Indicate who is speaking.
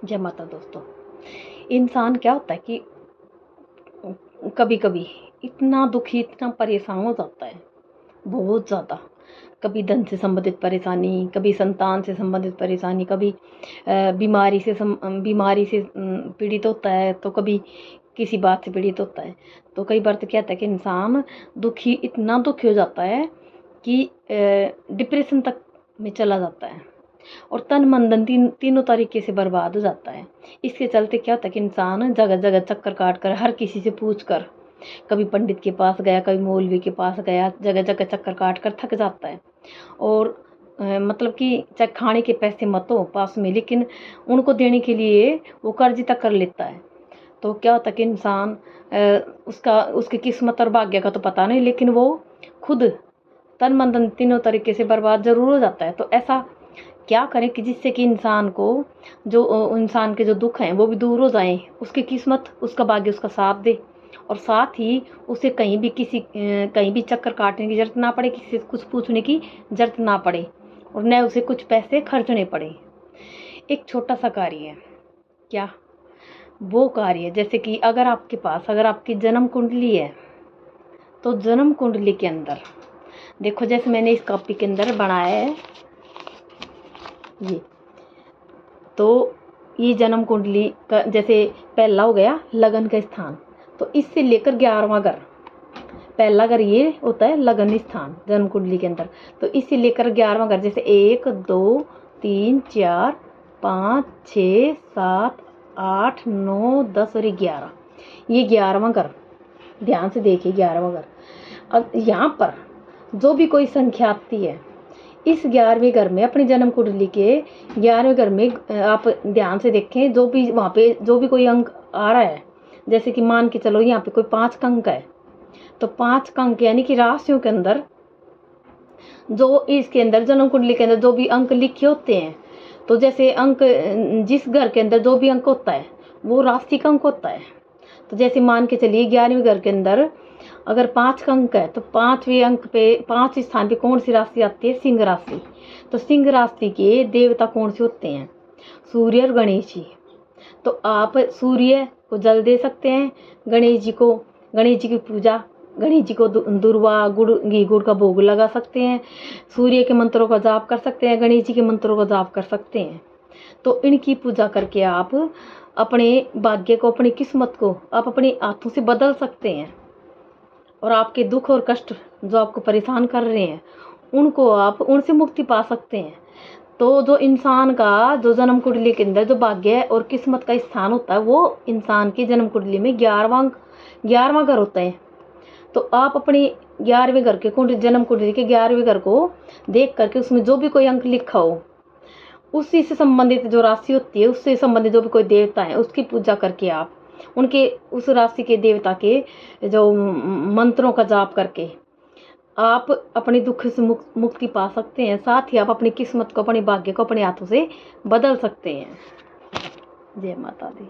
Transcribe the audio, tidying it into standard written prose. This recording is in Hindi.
Speaker 1: जय माता दोस्तों। इंसान क्या होता है कि कभी कभी इतना दुखी, इतना परेशान हो जाता है, बहुत ज़्यादा। कभी धन से संबंधित परेशानी, कभी संतान से संबंधित परेशानी, कभी बीमारी से पीड़ित होता है, तो कभी किसी बात से पीड़ित होता है। तो कई बार तो क्या होता है कि इंसान इतना दुखी हो जाता है कि डिप्रेशन तक में चला जाता है और तन मन धन तीनों तरीके से बर्बाद हो जाता है। इसके चलते क्या होता है कि इंसान जगह जगह चक्कर काट कर, हर किसी से पूछ कर, कभी पंडित के पास गया, कभी मौलवी के पास गया, जगह जगह चक्कर काट कर थक जाता है। और मतलब कि चाहे खाने के पैसे मत हो पास में, लेकिन उनको देने के लिए वो कर्ज तक कर लेता है। तो क्या होता है कि इंसान उसकी किस्मत और भाग्य का तो पता नहीं, लेकिन वो खुद तन मन धन तीनों तरीके से बर्बाद जरूर हो जाता है। तो ऐसा क्या करें कि जिससे कि इंसान के जो दुख हैं वो भी दूर हो जाएं, उसकी किस्मत, उसका भाग्य उसका साथ दे, और साथ ही उसे कहीं भी चक्कर काटने की जरूरत ना पड़े, किसी से कुछ पूछने की जरूरत ना पड़े, और न उसे कुछ पैसे खर्चने पड़े। एक छोटा सा कार्य है, क्या वो कार्य, जैसे कि अगर आपकी जन्म कुंडली है, तो जन्म कुंडली के अंदर देखो, जैसे मैंने इस कॉपी के अंदर बनाया है ये, तो ये जन्म कुंडली का जैसे पहला हो गया लगन का स्थान, तो इससे लेकर 11वां घर, पहला घर ये होता है लगन स्थान जन्म कुंडली के अंदर, तो इससे लेकर 11वां घर, जैसे 1 2 3 4 5 6 7 8 9 10 और 11, ये 11वां घर। ध्यान से देखिए 11वां घर। अब यहाँ पर जो भी कोई संख्या आती है, इस 11वें घर में, अपनी जन्म कुंडली के 11वें घर में आप ध्यान से देखें, जो भी वहाँ पे जो भी कोई अंक आ रहा है, जैसे कि मान के चलो यहाँ पे कोई 5 का अंक है, तो 5 का अंक यानी कि राशियों के अंदर जो इसके अंदर जन्म कुंडली के अंदर जो भी अंक लिखे होते हैं, तो जैसे अंक जिस घर के अंदर जो भी अंक होता है वो राशि का अंक होता है। तो जैसे मान के चलिए 11वें घर के अंदर अगर 5 का अंक है, तो 5वें अंक पे 5 स्थान पे कौन सी राशि आती है? सिंह राशि। तो सिंह राशि के देवता कौन से होते हैं? सूर्य और गणेश जी। तो आप सूर्य को जल दे सकते हैं, गणेश जी की पूजा, गणेश जी को दुर्वा घी गुड़ का भोग लगा सकते हैं, सूर्य के मंत्रों का जाप कर सकते हैं, गणेश जी के मंत्रों का जाप कर सकते हैं। तो इनकी पूजा करके आप अपने भाग्य को, अपनी किस्मत को आप अपने हाथों से बदल सकते हैं, और आपके दुख और कष्ट जो आपको परेशान कर रहे हैं उनको आप उनसे मुक्ति पा सकते हैं। तो जो इंसान का जो जन्म कुंडली के अंदर जो भाग्य और किस्मत का स्थान होता है, वो इंसान की जन्म कुंडली में 11वां घर होता है। तो आप अपने 11वें घर के जन्म कुंडली के 11वें घर को देख करके उसमें जो भी कोई अंक लिखा हो, उसी से संबंधित जो राशि होती है, उससे संबंधित जो भी कोई देवता है, उसकी पूजा करके आप उनके उस राशि के देवता के जो मंत्रों का जाप करके आप अपने दुख से मुक्ति पा सकते हैं। साथ ही आप अपनी किस्मत को, अपने भाग्य को अपने हाथों से बदल सकते हैं। जय माता दी।